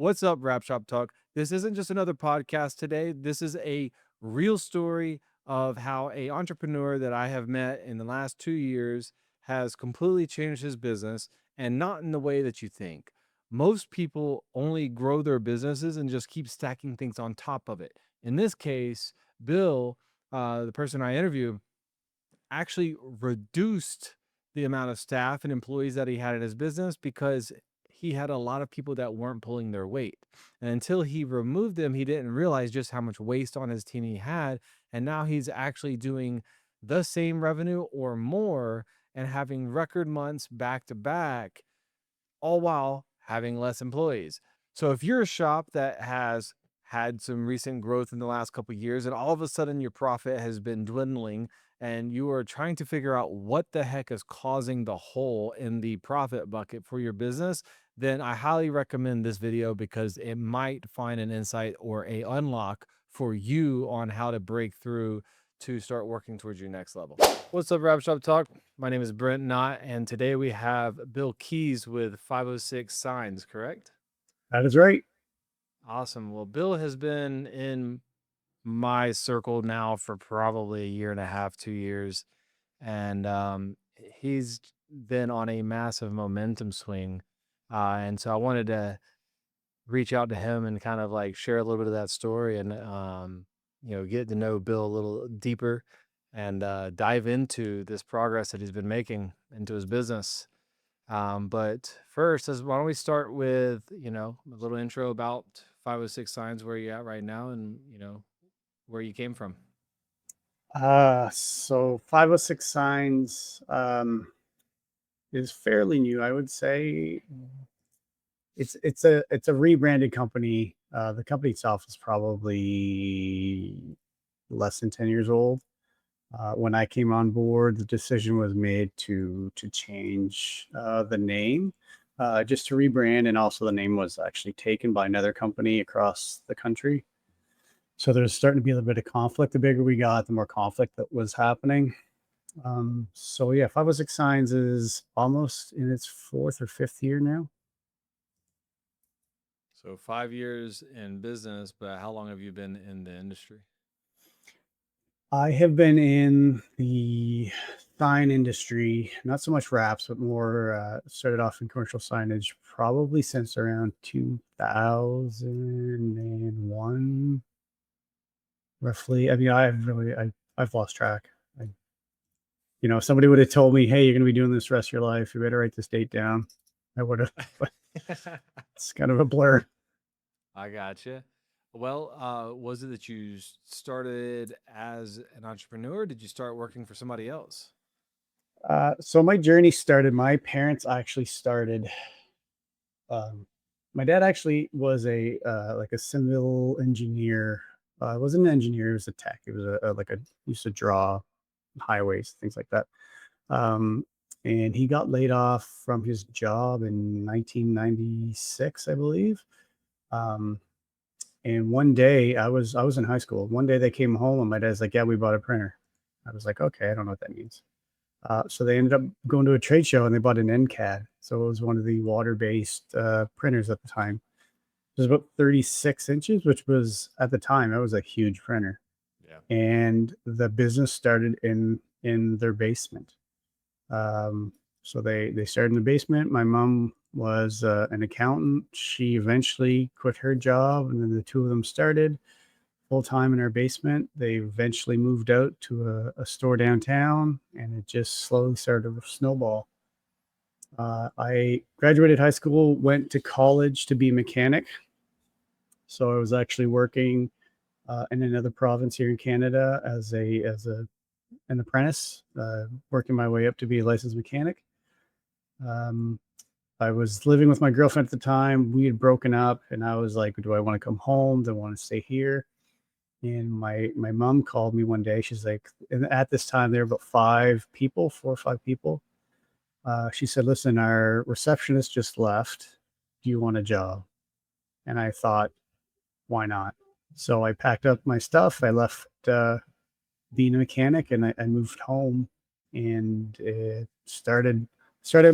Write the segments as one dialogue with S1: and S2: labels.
S1: What's up, Rap Shop Talk? This isn't just another podcast today. This is a real story of how a entrepreneur that I have met in the last 2 years has completely changed his business, and not in the way that you think. Most people only grow their businesses and just keep stacking things on top of it. In this case, Bill, the person I interview, actually reduced the amount of staff and employees that he had in his business because he had a lot of people that weren't pulling their weight. And until he removed them, he didn't realize just how much waste on his team he had. And now he's actually doing the same revenue or more and having record months back to back, all while having less employees. So if you're a shop that has had some recent growth in the last couple of years and all of a sudden your profit has been dwindling and you are trying to figure out what the heck is causing the hole in the profit bucket for your business, then I highly recommend this video because it might find an insight or a unlock for you on how to break through to start working towards your next level. What's up, Rap Shop Talk? My name is Brent Knott, and today we have Bill Keays with 506 Signs, correct?
S2: That is right.
S1: Awesome. Well, Bill has been in my circle now for probably a year and a half, 2 years, and he's been on a massive momentum swing. And so I wanted to reach out to him and kind of like share a little bit of that story and get to know Bill a little deeper and dive into this progress that he's been making into his business. But first, why don't we start with, a little intro about 506 Signs, where you're at right now, and, where you came from.
S2: So 506 Signs is fairly new, I would say. It's a rebranded company. The company itself is probably less than 10 years old. When I came on board, the decision was made to change the name, just to rebrand, and also the name was actually taken by another company across the country. So there's starting to be a little bit of conflict. The bigger we got, the more conflict that was happening. So yeah, 506 Signs is almost in its fourth or fifth year now.
S1: So 5 years in business, but how long have you been in the industry?
S2: I have been in the sign industry, not so much wraps, but more started off in commercial signage probably since around 2001, roughly. I mean, I've lost track. If somebody would have told me, "Hey, you're going to be doing this the rest of your life. You better write this date down," I would have. But it's kind of a blur.
S1: I gotcha. Well, was it that you started as an entrepreneur? Or did you start working for somebody else?
S2: So my journey started. My parents actually started. Um, my dad actually was a like a civil engineer. Wasn't an engineer; he was a tech. He was a used to draw highways, things like that. Um, and he got laid off from his job in 1996, I believe. Um, and one day I was in high school. One day they came home and my dad's like, "Yeah, we bought a printer." I was like, "Okay, I don't know what that means." So they ended up going to a trade show and they bought an NCAD. So it was one of the water-based printers at the time. It was about 36 inches, which was at the time that was a huge printer.
S1: Yeah.
S2: And the business started in their basement. So they started in the basement. My mom was an accountant. She eventually quit her job, and then the two of them started full time in our basement. They eventually moved out to a store downtown, and it just slowly started to snowball. I graduated high school, went to college to be a mechanic. So I was actually working in another province here in Canada as an apprentice, working my way up to be a licensed mechanic. Um, I was living with my girlfriend at the time. We had broken up, and I was like, "Do I want to come home? Do I want to stay here?" And my mom called me one day. She's like, and at this time there were about 5 people, 4 or 5 people. She said, "Listen, our receptionist just left. Do you want a job?" And I thought, why not? So I packed up my stuff. I left being a mechanic, and I moved home and started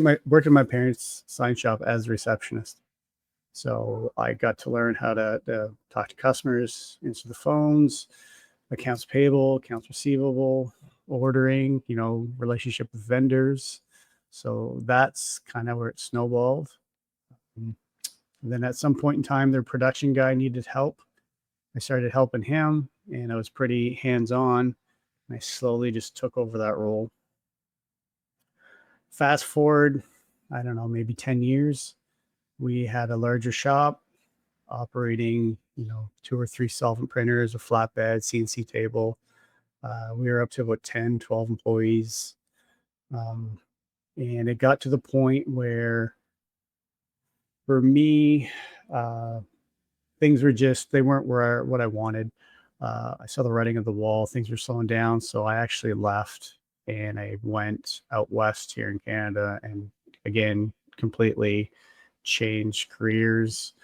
S2: my worked in my parents' sign shop as a receptionist. So I got to learn how to talk to customers, answer the phones, accounts payable, accounts receivable, ordering, relationship with vendors. So that's kind of where it snowballed. And then at some point in time, their production guy needed help. I started helping him, and I was pretty hands on. I slowly just took over that role. Fast forward, I don't know, maybe 10 years, we had a larger shop operating, two or three solvent printers, a flatbed, CNC table. We were up to about 10, 12 employees. Um, and it got to the point where for me, uh, things were just, they weren't where what I wanted. I saw the writing of the wall, things were slowing down. So I actually left and I went out west here in Canada and again, completely changed careers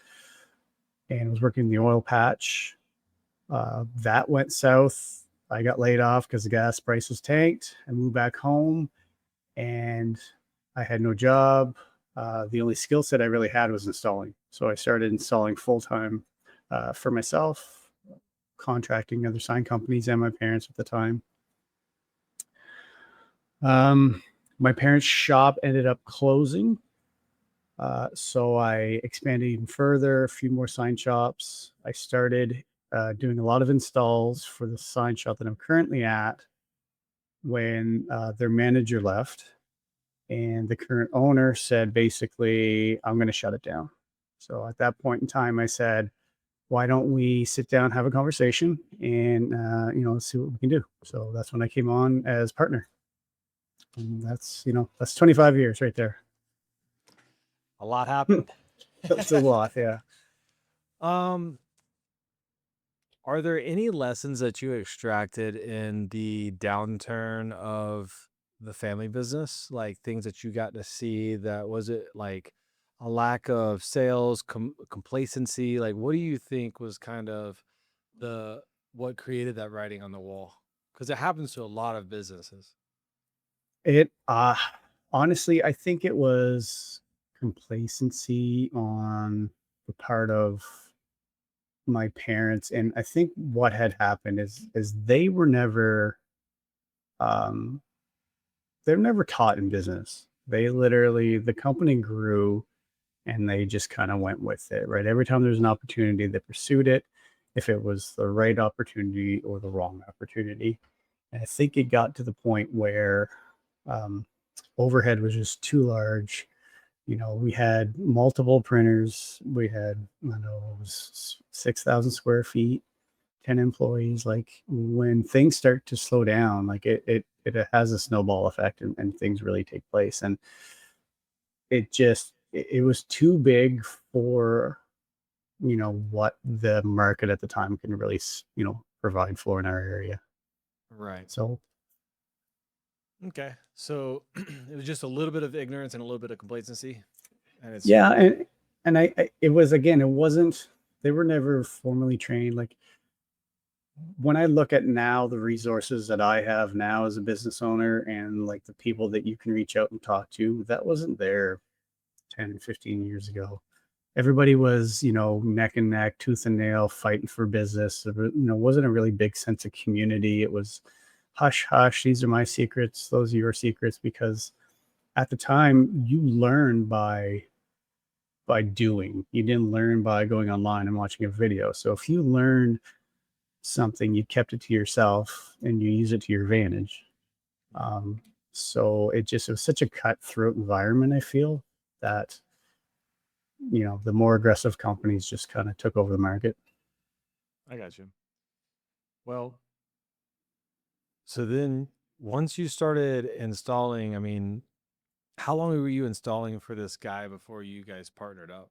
S2: and was working in the oil patch. That went south. I got laid off because the gas prices tanked. I moved back home and I had no job. The only skill set I really had was installing. So I started installing full time for myself, contracting other sign companies and my parents at the time. Um, my parents' shop ended up closing. So I expanded even further, a few more sign shops. I started doing a lot of installs for the sign shop that I'm currently at when their manager left. And the current owner said, basically, I'm going to shut it down. So at that point in time, I said, why don't we sit down, have a conversation, and see what we can do. So that's when I came on as partner, and that's 25 years right there.
S1: A lot happened.
S2: That's a lot, yeah.
S1: um, are there any lessons that you extracted in the downturn of the family business? Like things that you got to see that was it like a lack of sales, complacency? Like what do you think was kind of the what created that writing on the wall? Because it happens to a lot of businesses.
S2: It honestly, I think it was complacency on the part of my parents, and I think what had happened is um they were never taught in business. The company grew and they just kind of went with it, right? Every time there's an opportunity, they pursued it, if it was the right opportunity or the wrong opportunity. And I think it got to the point where um, overhead was just too large. We had multiple printers. We had, I don't know, it was 6,000 square feet, 10 employees. Like when things start to slow down, like it has a snowball effect and things really take place. And it was too big for, what the market at the time can really, provide for in our area.
S1: Right.
S2: So
S1: Okay. So it was just a little bit of ignorance and a little bit of complacency. And it's
S2: yeah, and it was, again, it wasn't, they were never formally trained. Like when I look at now the resources that I have now as a business owner and like the people that you can reach out and talk to, that wasn't there 10, 15 years ago. Everybody was, neck and neck, tooth and nail, fighting for business. Wasn't a really big sense of community. It was hush hush. These are my secrets. Those are your secrets. Because at the time, you learn by doing. You didn't learn by going online and watching a video. So if you learned something, you kept it to yourself and you use it to your advantage. Um, so it was such a cutthroat environment. I feel that the more aggressive companies just kind of took over the market.
S1: I got you. Well, so then once you started installing, I mean, how long were you installing for this guy before you guys partnered up?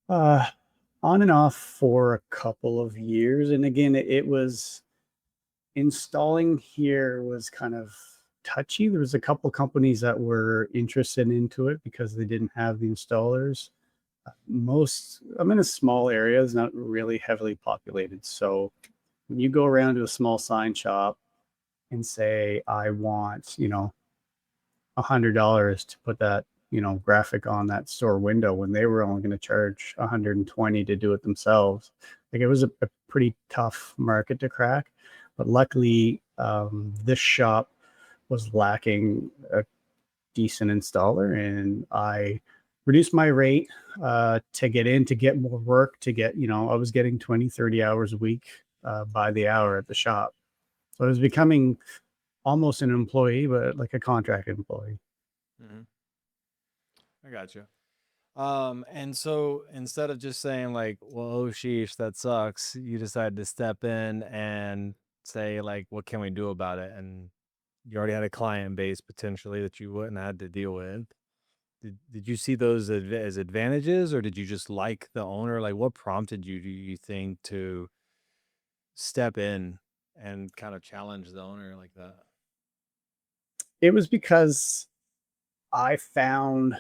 S2: Uh, on and off for a couple of years, and again, it was installing here was kind of touchy. There was a couple companies that were interested into it because they didn't have the installers. Most I'm in a small area, it's not really heavily populated. So when you go around to a small sign shop and say, I want, $100 to put that graphic on that store window when they were only going to charge 120 to do it themselves. Like, it was a pretty tough market to crack, but luckily, this shop was lacking a decent installer, and I reduced my rate to get in, to get more work, to get, I was getting 20, 30 hours a week by the hour at the shop. So I was becoming almost an employee, but like a contracted employee.
S1: Hmm. I got you. And so instead of just saying like, "Well, oh sheesh, that sucks," you decided to step in and say like, "What can we do about it?" And you already had a client base potentially that you wouldn't have had to deal with. Did you see those as advantages, or did you just like the owner? Like, what prompted you, do you think, to step in and kind of challenge the owner like that?
S2: It was because I found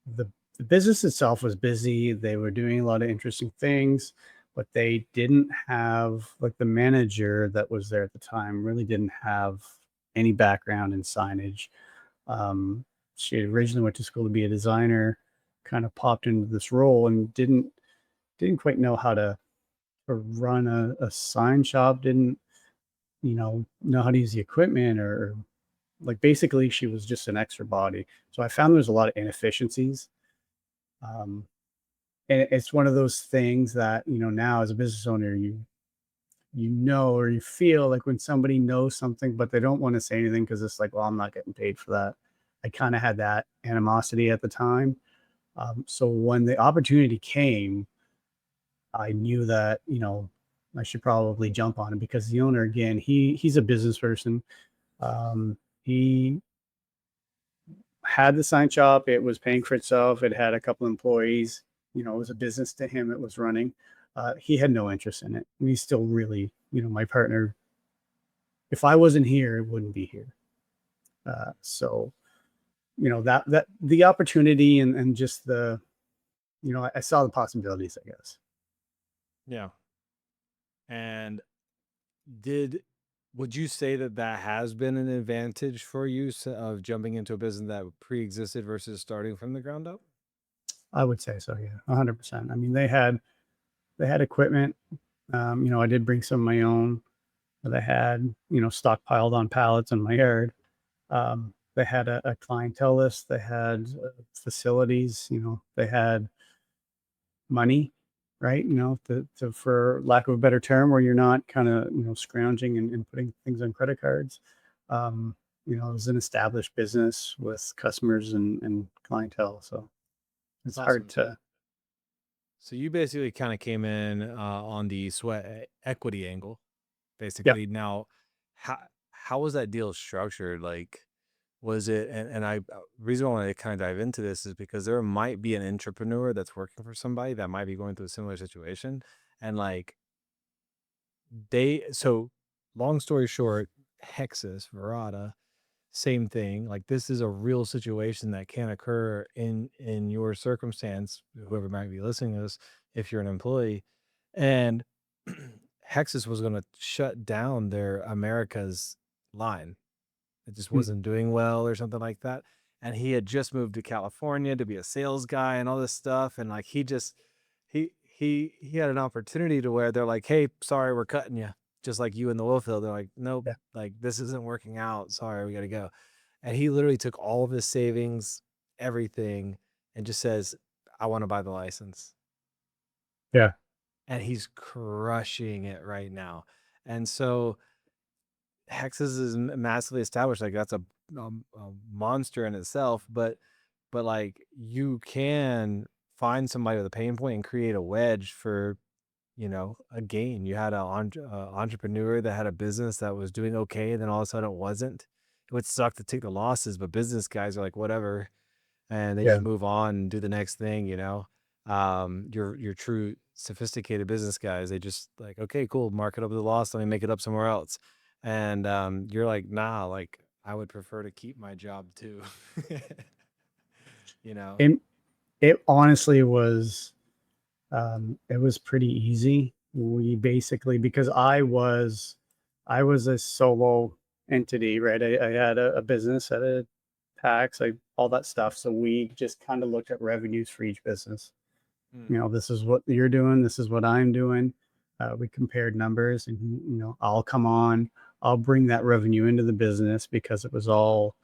S2: the the business itself was busy. They were doing a lot of interesting things, but they didn't have, like, the manager that was there at the time really didn't have any background in signage. Um, she originally went to school to be a designer, kind of popped into this role and didn't quite know how to run a sign shop, didn't, know how to use the equipment, or like, basically she was just an extra body. So I found there's a lot of inefficiencies. Um, and it's one of those things that, now as a business owner, or you feel like when somebody knows something, but they don't want to say anything because it's like, well, I'm not getting paid for that. I kind of had that animosity at the time. So when the opportunity came, I knew that, I should probably jump on it, because the owner, again, he's a business person. He had the sign shop. It was paying for itself. It had a couple employees. It was a business to him. It was running. He had no interest in it. And he's still really, my partner. If I wasn't here, it wouldn't be here. So, that the opportunity, and just I saw the possibilities, I guess.
S1: Yeah. And did would you say that that has been an advantage for you, of jumping into a business that pre-existed versus starting from the ground up?
S2: I would say so. Yeah, 100%. I mean, they had equipment. I did bring some of my own that I had, stockpiled on pallets in my yard. They had a clientele list. They had facilities. They had money, right? For lack of a better term, where you're not kind of, scrounging and putting things on credit cards. Um, it was an established business with customers and clientele. So it's
S1: That's
S2: hard
S1: awesome. So,
S2: to,
S1: so you basically kind of came in on the equity angle,
S2: yeah.
S1: basically. Now, how how was that deal structured? Like, was it? And reason why I wanted to kind of dive into this is because there might be an entrepreneur that's working for somebody that might be going through a similar situation, and like so long story short, Hexas, Verada, same thing. Like, this is a real situation that can occur in your circumstance, whoever might be listening to this, if you're an employee. And Hexas was going to shut down their America's line. It just
S2: Hmm.
S1: wasn't doing well or something like that. And he had just moved to California to be a sales guy and all this stuff. And like he had an opportunity to where they're like, "Hey, sorry, we're cutting you." Just like you in the oil field. They're like, "Nope,
S2: Yeah.
S1: like this isn't working out. Sorry, we gotta go." And he literally took all of his savings, everything, and just says, "I want to buy the license."
S2: Yeah.
S1: And he's crushing it right now. And so Hexas is massively established. Like, that's a monster in itself, but like, you can find somebody with a pain point and create a wedge for, a gain. You had a entrepreneur that had a business that was doing okay, and then all of a sudden it wasn't. It would suck to take the losses, but business guys are like, whatever, and they just
S2: Yeah.
S1: move on and do the next thing. Your true sophisticated business guys, they just like, okay, cool, mark it up as a loss, let me make it up somewhere else. And you're like, nah, like, I would prefer to keep my job too. you know
S2: And it honestly was, it was pretty easy. We basically, because I was a solo entity, right? I had a business at a tax, like all that stuff. So we just kind of looked at revenues for each business.
S1: Mm,
S2: You know, this is what you're doing, this is what I'm doing. We compared numbers, and I'll come on, I'll bring that revenue into the business because it was all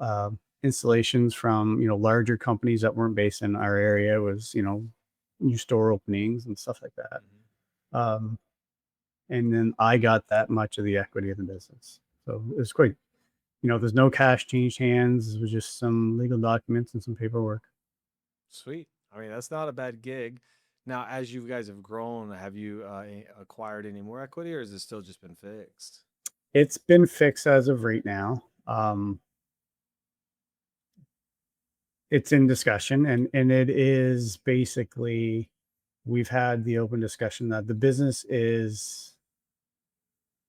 S2: uh, installations from larger companies that weren't based in our area. It was new store openings and stuff like that.
S1: mhm.
S2: Um, and then I got that much of the equity of the business. So it was quite, there's no cash changed hands. It was just some legal documents and some paperwork.
S1: Sweet. I mean, that's not a bad gig. Now, as you guys have grown, have you acquired any more equity, or has it still just been fixed?
S2: It's been fixed as of right now. It's in discussion, and it is basically, we've had the open discussion that the business is,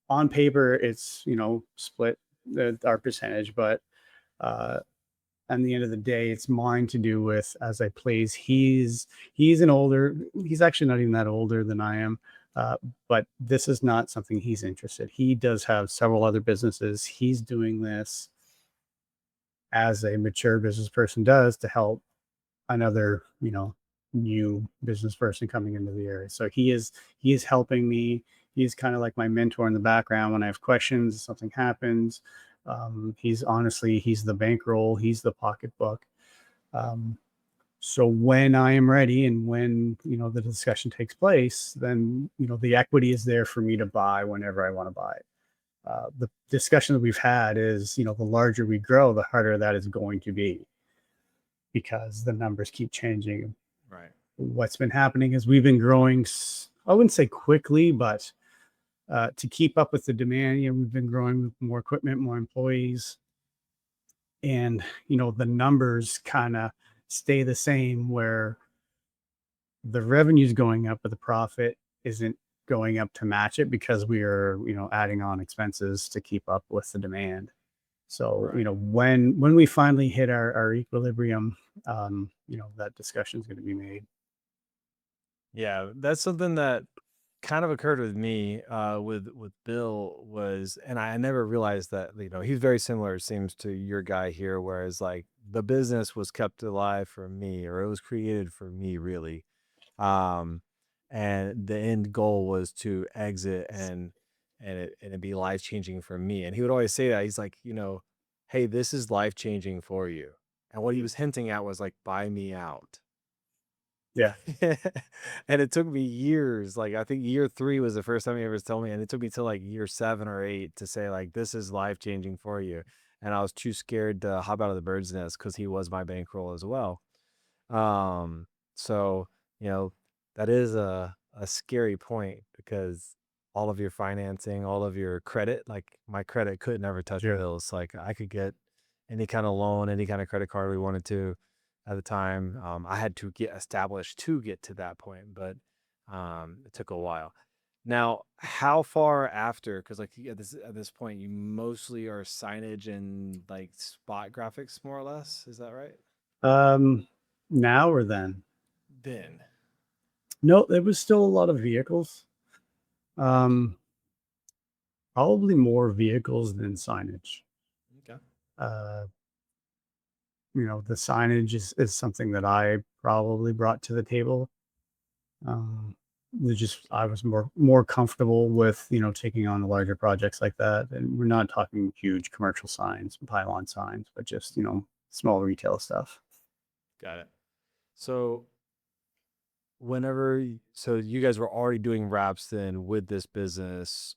S2: on paper, it's split our percentage, but uh, at the end of the day, it's mine to do with as I please. He's actually not even that older than I am. Uh, but this is not something he's interested. He does have several other businesses. He's doing this as a mature business person does to help another, new business person coming into the area. So he is helping me. He's kind of like my mentor in the background when I have questions, something happens. He's the bankroll, he's the pocketbook. Um, so when I am ready and when the discussion takes place, then the equity is there for me to buy whenever I want to buy it. The discussion that we've had is, the larger we grow, the harder that is going to be because the numbers keep changing.
S1: Right.
S2: What's been happening is we've been growing, I wouldn't say quickly, but to keep up with the demand, we've been growing with more equipment, more employees, and the numbers kind of stay the same where the revenue's going up, but the profit isn't going up to match it because we are, adding on expenses to keep up with the demand. So,
S1: Right.
S2: when we finally hit our equilibrium, that discussion is going to be made.
S1: Yeah, that's something that kind of occurred with me with Bill was, and I never realized that, he's very similar, it seems, to your guy here, whereas like the business was kept alive for me, or it was created for me, really. Um, and the end goal was to exit, and it be life changing for me. And he would always say that, he's like, hey, this is life changing for you. And what he was hinting at was like, buy me out.
S2: Yeah.
S1: And it took me years. Like, I think year 3 was the first time he ever told me, and it took me till like year 7 or 8 to say like, "This is life changing for you." And I was too scared to hop out of the bird's nest because he was my bankroll as well. Um, so, you know, that is a scary point because all of your financing, all of your credit, like my credit could never touch
S2: Yeah.
S1: Bill's. Like I could get any kind of loan, any kind of credit card we wanted to at the time. I had to get established to get to that point, but it took a while. Now, how far after? Because like at this point, you mostly are signage and like spot graphics, more or less. Is that right?
S2: Now or then?
S1: Then.
S2: No, there was still a lot of vehicles. Um, Probably more vehicles than signage.
S1: Okay.
S2: Uh, the signage is something that I probably brought to the table. Um, I was more comfortable with taking on the larger projects like that, and we're not talking huge commercial signs, pylon signs, but just small retail stuff.
S1: Got it. So so you guys were already doing wraps then with this business.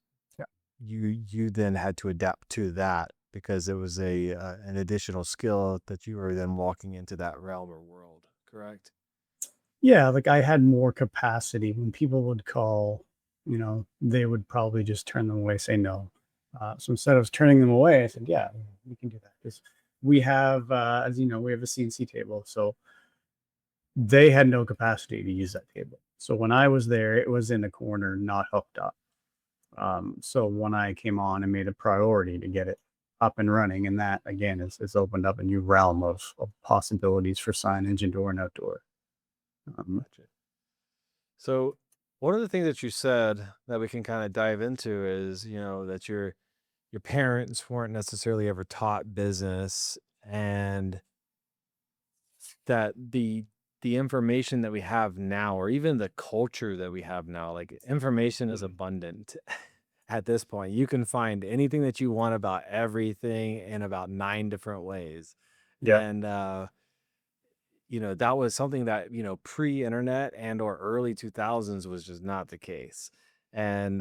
S1: You then had to adapt to that because it was a an additional skill that you were then walking into that realm or world, correct?
S2: Yeah, like I had more capacity when people would call, they would probably just turn them away, say no. So instead of turning them away, I said, yeah, we can do that because we have, as you know, we have a CNC table. So they had no capacity to use that table. So when I was there, it was in the corner, not hooked up. So when I came on, I made a priority to get it up and running. And that, again, is opened up a new realm of possibilities for signage, indoor and outdoor. Um,
S1: Gotcha. So one of the things that you said that we can kind of dive into is, that your parents weren't necessarily ever taught business, and that the information that we have now, or even the culture that we have now, like information is
S2: Mhm.
S1: abundant at this point. You can find anything that you want about everything in about 9 different ways.
S2: Yeah.
S1: And that was something that, pre-internet and or early 2000s was just not the case. And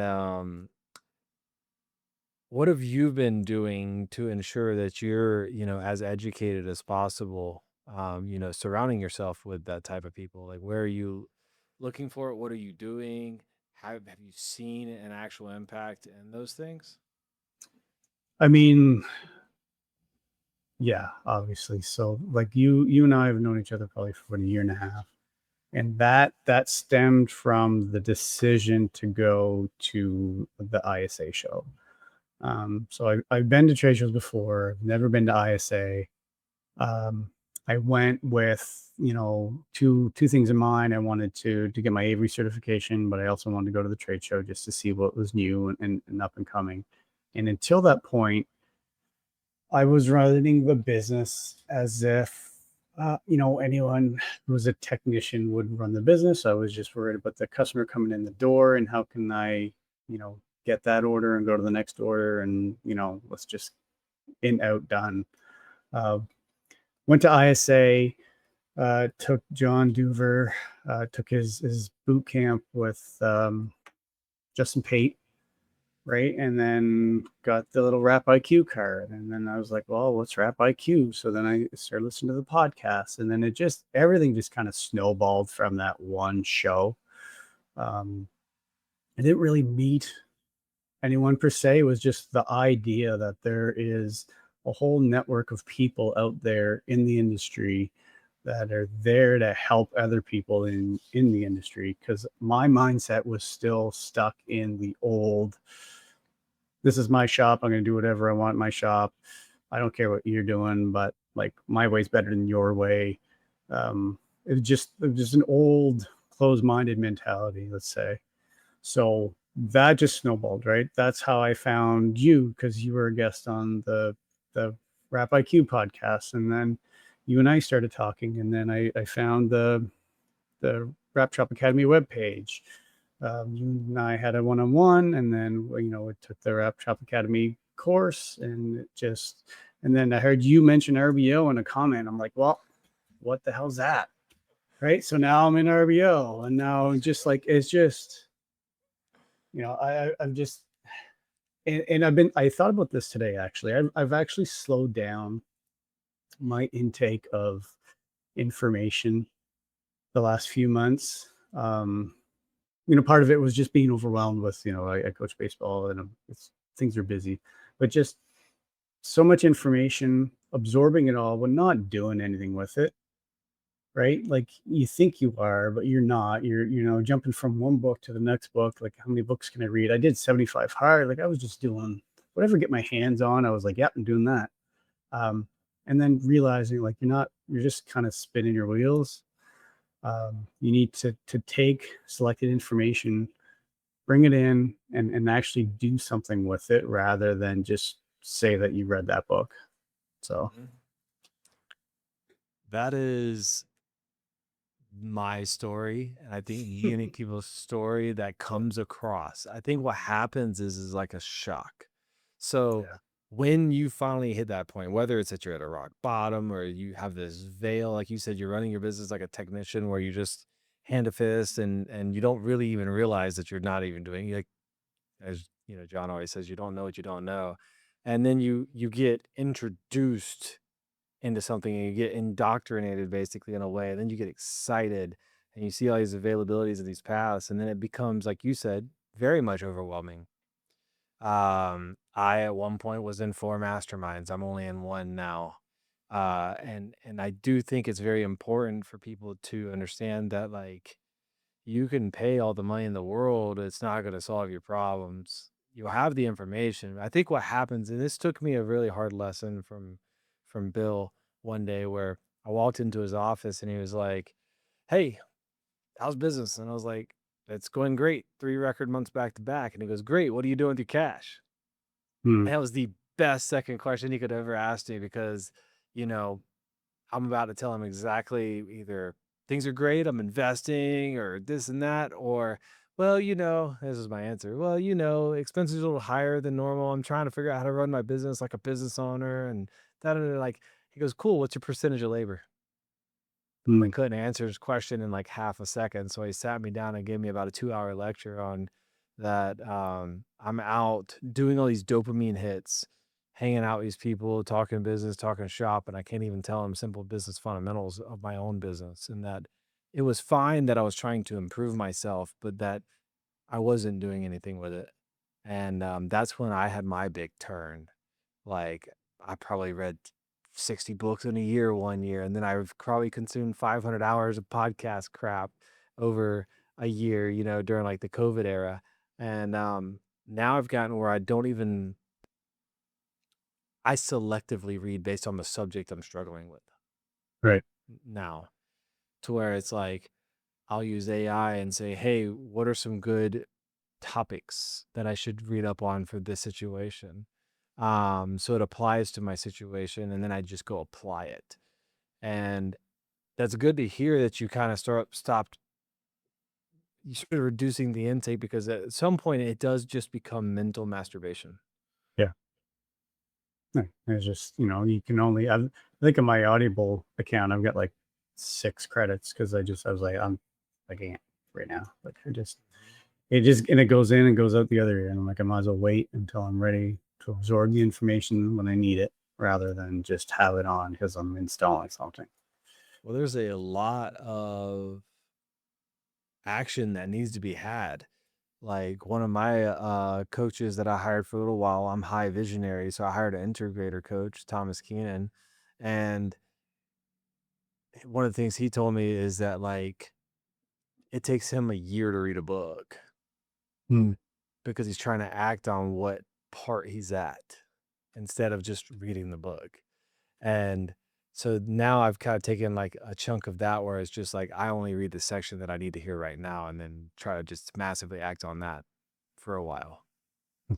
S1: what have you been doing to ensure that you're, as educated as possible, surrounding yourself with that type of people? Like, where are you looking for it? What are you doing? Have you seen an actual impact in those things?
S2: I mean, yeah, obviously. So like you and I have known each other probably for a year and a half. And that stemmed from the decision to go to the ISA show. So I've been to trade shows before, I've never been to ISA. Um, I went with, two things in mind. I wanted to get my Avery certification, but I also wanted to go to the trade show just to see what was new and up and coming. And until that point, I was running the business as if, anyone who was a technician would run the business. I was just worried about the customer coming in the door and how can I, get that order and go to the next order and, let's just in, out, done. Uh, Went to ISA, took John Duver, took his boot camp with Justin Pate, right? And then got the little Rap IQ card. And then I was like, well, what's Rap IQ? So then I started listening to the podcast. And then everything just kind of snowballed from that one show. Um, I didn't really meet anyone per se. It was just the idea that there is a whole network of people out there in the industry that are there to help other people in the industry, because my mindset was still stuck in the old, this is my shop. I'm going to do whatever I want in my shop. I don't care what you're doing, but like my way's better than your way. It was just an old closed-minded mentality, let's say. So that just snowballed, right? That's how I found you, because you were a guest on the Rap IQ podcast, and then you and I started talking, and then I found the Rap Shop Academy webpage. You and I had a one-on-one, and then we took the Rap Shop Academy course, and and then I heard you mention RBO in a comment. I'm like, well, what the hell's that? Right. So now I'm in RBO, and now just like it's just I'm just and I thought about this today actually. I've actually slowed down my intake of information the last few months. Part of it was just being overwhelmed with, I coach baseball and things are busy, but just so much information, absorbing it all, but not doing anything with it. Right? Like you think you are, but you're not. You're, jumping from one book to the next book. Like, how many books can I read? I did 75 hard. Like, I was just doing whatever I get my hands on. I was like, yep, I'm doing that. Um, and then realizing like you're just kind of spinning your wheels. You need to take selected information, bring it in, and actually do something with it rather than just say that you read that book. So
S1: Mhm. That is my story, and I think many people's story that comes across. I think what happens is like a shock. So
S2: yeah.
S1: when you finally hit that point, whether it's that you're at a rock bottom or you have this veil, like you said, you're running your business like a technician where you just hand a fist and you don't really even realize that you're not even doing, like, as John always says, you don't know what you don't know. And then you get introduced into something and you get indoctrinated basically in a way. And then you get excited and you see all these availabilities of these paths. And then it becomes, like you said, very much overwhelming. I at one point was in 4 masterminds. I'm only in 1 now. And I do think it's very important for people to understand that, like, you can pay all the money in the world, it's not going to solve your problems. You'll have the information. I think what happens, and this took me a really hard lesson from Bill one day, where I walked into his office and he was like, "Hey, how's business?" And I was like, "It's going great. 3 record months back to back." And he goes, "Great. What are you doing with your cash?"
S2: Hmm.
S1: And that was the best second question he could ever ask me, because you know, I'm about to tell him exactly either things are great, I'm investing, or this and that, or, well, this is my answer. Well, expenses are a little higher than normal. I'm trying to figure out how to run my business like a business owner. And that, like, he goes, cool. What's your percentage of labor? I
S2: Mm,
S1: couldn't answer his question in like half a second. So he sat me down and gave me about a 2 hour lecture on that. I'm out doing all these dopamine hits, hanging out with these people, talking business, talking shop, and I can't even tell them simple business fundamentals of my own business. And that it was fine that I was trying to improve myself, but that I wasn't doing anything with it. And that's when I had my big turn. Like, I probably read 60 books in a year one year, and then I've probably consumed 500 hours of podcast crap over a year, during like the COVID era. And now I've gotten where I selectively read based on the subject I'm struggling with
S2: right.
S1: now, to where it's like I'll use AI and say, hey, what are some good topics that I should read up on for this situation? So it applies to my situation, and then I just go apply it. And that's good to hear that you kind of stopped you started reducing the intake, because at some point it does just become mental masturbation.
S2: Yeah. No, it's just, you can only, I think on my Audible account, I've got like 6 credits because I was like, I can't right now. Like,
S1: Mhm.
S2: and it goes in and goes out the other ear. And I'm like, I might as well wait until I'm ready to absorb the information when I need it rather than just have it on because I'm installing something.
S1: Well, there's a lot of action that needs to be had. Like, one of my coaches that I hired for a little while, I'm high visionary, so I hired an integrator coach, Thomas Keenan. And one of the things he told me is that, like, it takes him a year to read a book
S2: Mm,
S1: because he's trying to act on what part he's at instead of just reading the book. And so now I've kind of taken like a chunk of that where it's just like I only read the section that I need to hear right now, and then try to just massively act on that for a while.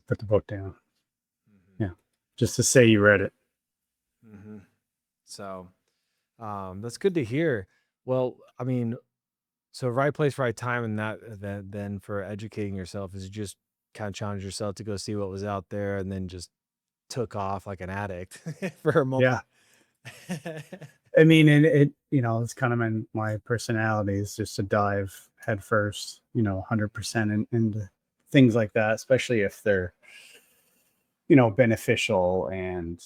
S2: put the book down.
S1: Hmm.
S2: Yeah. Just to say you read it.
S1: Hmm. So that's good to hear. Well, I mean, so right place, right time, and that then for educating yourself is you just kind of challenge yourself to go see what was out there, and then just took off like an addict for a moment.
S2: Yeah. I mean, and it's kind of in my personality is just to dive headfirst, 100% into things like that, especially if they're, beneficial and,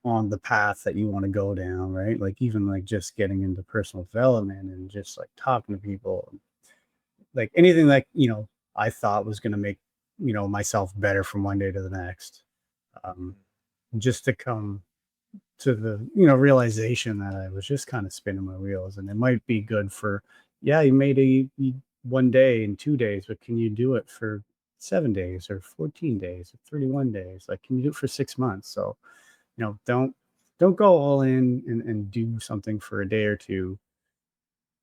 S2: on the path that you want to go down, right? Like even like just getting into personal development and just like talking to people, like anything like, I thought was going to make, myself better from one day to the next. Um, just to come to the realization that I was just kind of spinning my wheels, and it might be good for, yeah, you made one day in 2 days, but can you do it for 7 days or 14 days or 31 days? Like, can you do it for 6 months? So don't go all in and do something for a day or two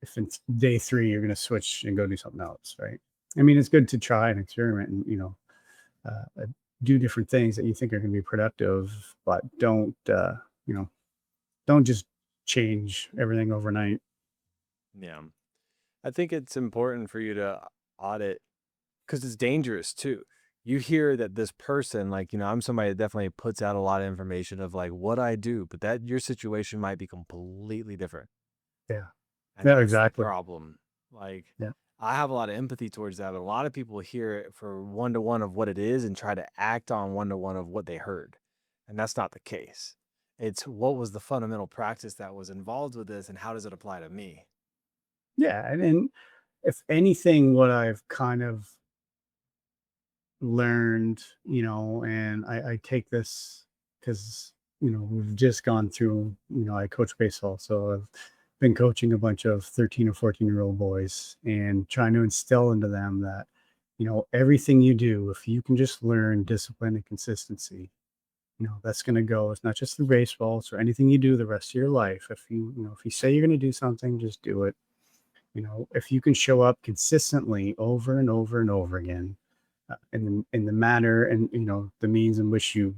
S2: if it's day three you're going to switch and go do something else, right? I mean, it's good to try and experiment and do different things that you think are going to be productive, but you know don't just change everything overnight.
S1: Yeah. I think it's important for you to audit, because it's dangerous too. You hear that this person, like, I'm somebody that definitely puts out a lot of information of like what I do, but that your situation might be completely different.
S2: Yeah.
S1: And
S2: Yeah,
S1: that's the
S2: exactly.
S1: problem. Like,
S2: Yeah.
S1: I have a lot of empathy towards that. A lot of people hear it for one to one of what it is and try to act on one to one of what they heard. And that's not the case. It's what was the fundamental practice that was involved with this, and how does it apply to me?
S2: Yeah. And if anything, what I've kind of learned, and I take this because, we've just gone through, I coach baseball. So I've been coaching a bunch of 13 or 14-year-old boys and trying to instill into them that, everything you do, if you can just learn discipline and consistency, that's going to go. It's not just the baseballs or anything you do the rest of your life. If you say you're going to do something, just do it. If you can show up consistently over and over and over again, in the manner and the means in which you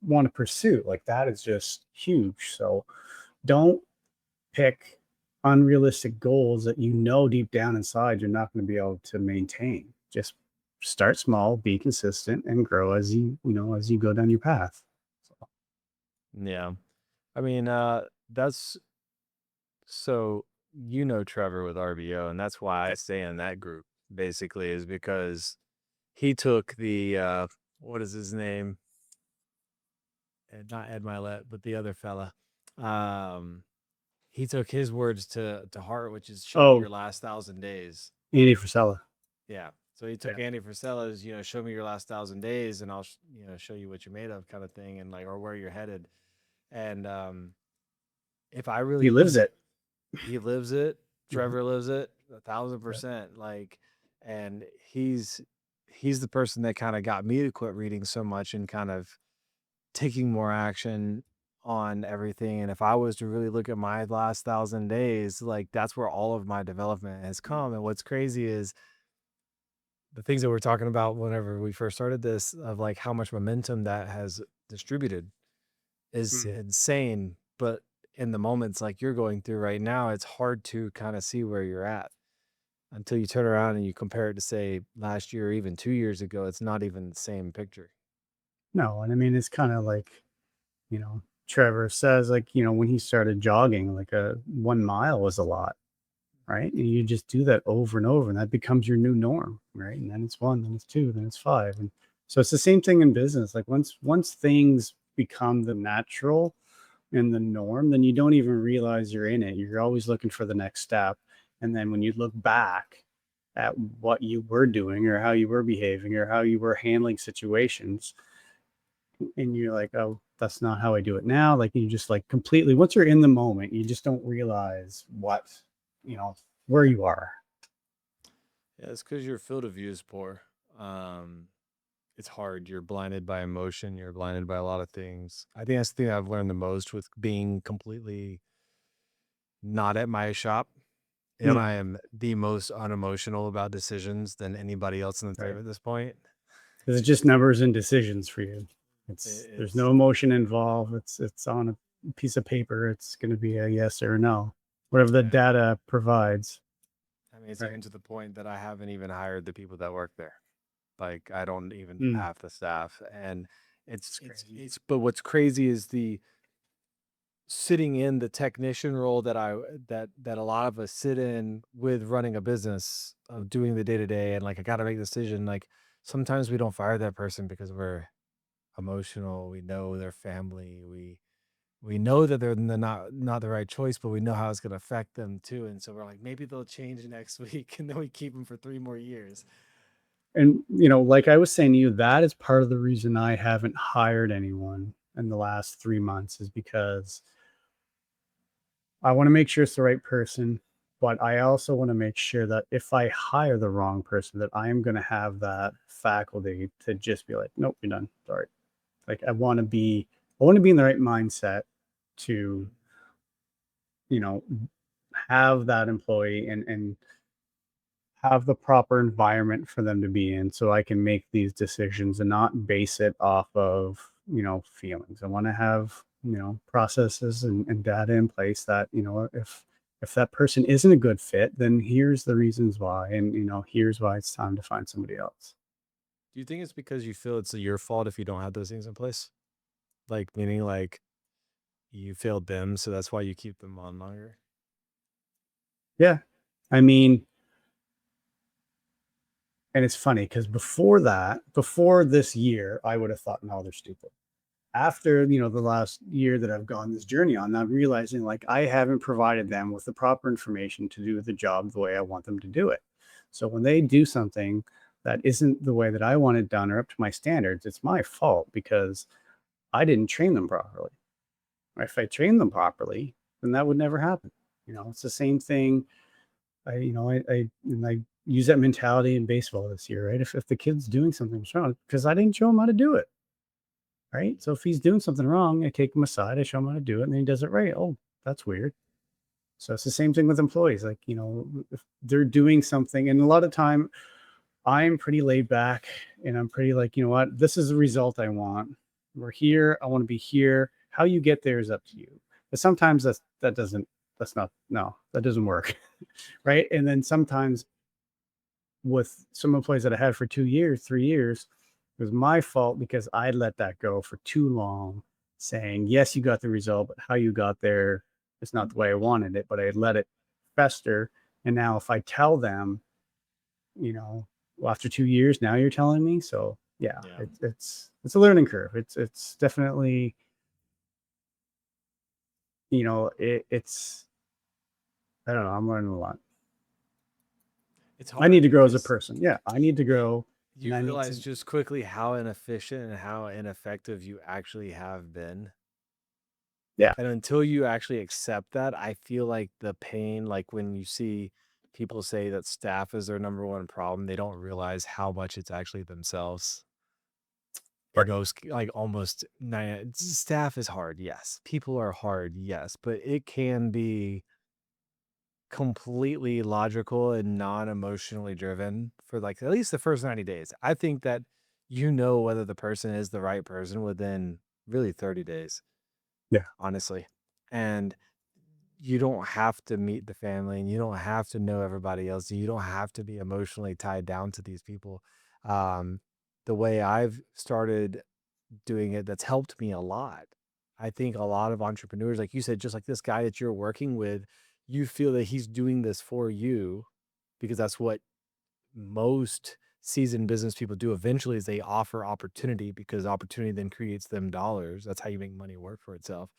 S2: want to pursue. Like that is just huge. So don't pick unrealistic goals that you know deep down inside you're not going to be able to maintain. Just start small, be consistent, and grow as as you go down your path. So,
S1: Yeah. I mean, that's so Trevor with RBO, and that's why I stay in that group basically is because he took the what is his name? Not Ed Milet, but the other fella. Um, he took his words to heart, which is show me
S2: oh,
S1: your last 1,000 days.
S2: Andy Frisella.
S1: Yeah. So he took
S2: Yeah,
S1: Andy Frisella's, show me your last 1,000 days, and I'll, show you what you're made of, kind of thing, and like or where you're headed. And if I
S2: he
S1: really,
S2: lives it.
S1: he lives it.
S2: Yeah.
S1: Trevor lives it a thousand
S2: Yeah.
S1: percent. Like, and he's the person that kind of got me to quit reading so much and kind of taking more action on everything. And if I was to really look at my last 1,000 days, like that's where all of my development has come. And what's crazy is the things that we're talking about whenever we first started this of like how much momentum that has distributed is
S2: Mm.
S1: insane. But in the moments like you're going through right now, it's hard to kind of see where you're at until you turn around and you compare it to say last year or even 2 years ago. It's not even the same picture.
S2: No, and I mean it's kind of like, Trevor says, like, when he started jogging, like a 1 mile was a lot, right? And you just do that over and over, and that becomes your new norm, right? And then it's one, then it's two, then it's five. And so it's the same thing in business. Like once things become the natural and the norm, then you don't even realize you're in it. You're always looking for the next step. And then when you look back at what you were doing or how you were behaving or how you were handling situations, and you're like, oh, that's not how I do it now. Like you just like completely, once you're in the moment, you just don't realize you know, where you are.
S1: Yeah, it's because your field of view is poor. Um, it's hard. You're blinded by emotion. You're blinded by a lot of things. I think that's the thing I've learned the most with being completely not at my shop. And
S2: Yeah.
S1: I am the most unemotional about decisions than anybody else in the
S2: Right.
S1: team at this point.
S2: Because it's just numbers and decisions for you. There's
S1: It's
S2: no emotion involved. It's on a piece of paper. It's going to be a yes or a no, whatever the
S1: yeah.
S2: data provides.
S1: I mean, it's even
S2: Right.
S1: to the point that I haven't even hired the people that work there. Like I don't even know
S2: Mm,
S1: half the staff, and
S2: it's crazy.
S1: it's. But what's crazy is the sitting in the technician role that a lot of us sit in with running a business of doing the day to day, and like I got to make a decision. Like sometimes we don't fire that person because we're emotional. We know their family. We know that they're not the right choice, but we know how it's going to affect them too. And so we're like, maybe they'll change next week, and then we keep them for 3 more years.
S2: And like I was saying to you, that is part of the reason I haven't hired anyone in the last 3 months is because I want to make sure it's the right person, but I also want to make sure that if I hire the wrong person, that I am going to have that faculty to just be like, nope, you're done. Sorry. Like I want to be in the right mindset to, you know, have that employee and have the proper environment for them to be in so I can make these decisions and not base it off of, feelings. I want to have, processes and data in place that, if that person isn't a good fit, then here's the reasons why. And, here's why it's time to find somebody else.
S1: Do you think it's because you feel it's your fault if you don't have those things in place? Like meaning like you failed them, so that's why you keep them on longer.
S2: Yeah. I mean, and it's funny because before this year, I would have thought, no, they're stupid. After the last year that I've gone this journey on, I'm realizing like I haven't provided them with the proper information to do the job the way I want them to do it. So when they do something that isn't the way that I want it done or up to my standards, it's my fault because I didn't train them properly. If I trained them properly, then that would never happen. It's the same thing. I use that mentality in baseball this year, right? If the kid's doing something wrong, because I didn't show him how to do it, right? So if he's doing something wrong, I take him aside, I show him how to do it, and then he does it right. Oh, that's weird. So it's the same thing with employees. Like, if they're doing something, and a lot of time I'm pretty laid back and I'm pretty like, you know what, this is the result I want. We're here. I want to be here. How you get there is up to you. But sometimes that's not no, that doesn't work. Right. And then sometimes with some employees that I had for 2 years, 3 years, it was my fault because I let that go for too long, saying, yes, you got the result, but how you got there is not the way I wanted it. But I let it fester. And now if I tell them, you know, well, after 2 years, now you're telling me. So yeah,
S1: Yeah.
S2: it's a learning curve. It's definitely, it's I don't know. I'm learning a lot.
S1: It's
S2: I need
S1: hard
S2: to grow as a
S1: because
S2: person. Yeah, I need to
S1: you
S2: grow, and
S1: you
S2: I need
S1: realize
S2: to.
S1: just quickly how inefficient and how ineffective you actually have been.
S2: Yeah,
S1: And until you actually accept that, I feel like the pain, like when you see people say that staff is their number one problem, they don't realize how much it's actually themselves. It
S2: right.
S1: goes like almost staff is hard, yes. People are hard, yes, but it can be completely logical and non-emotionally driven for like at least the first 90 days. I think that you know whether the person is the right person within really 30 days,
S2: Yeah,
S1: honestly. And you don't have to meet the family and you don't have to know everybody else. You don't have to be emotionally tied down to these people. Um, the way I've started doing it, that's helped me a lot. I think a lot of entrepreneurs, like you said, just like this guy that you're working with, you feel that he's doing this for you because that's what most seasoned business people do eventually is they offer opportunity because opportunity then creates them dollars. That's how you make money work for itself.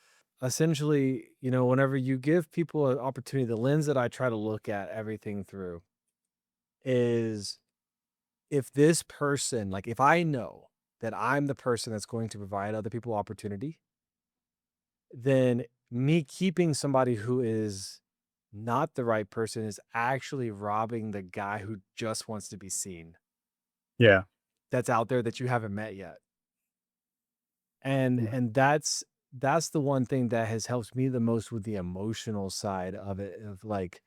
S1: Essentially, whenever you give people an opportunity, the lens that I try to look at everything through is if this person, like if I know that I'm the person that's going to provide other people opportunity, then me keeping somebody who is not the right person is actually robbing the guy who just wants to be seen
S2: yeah,
S1: that's out there that you haven't met yet. And
S2: yeah,
S1: and that's the one thing that has helped me the most with the emotional side of it of like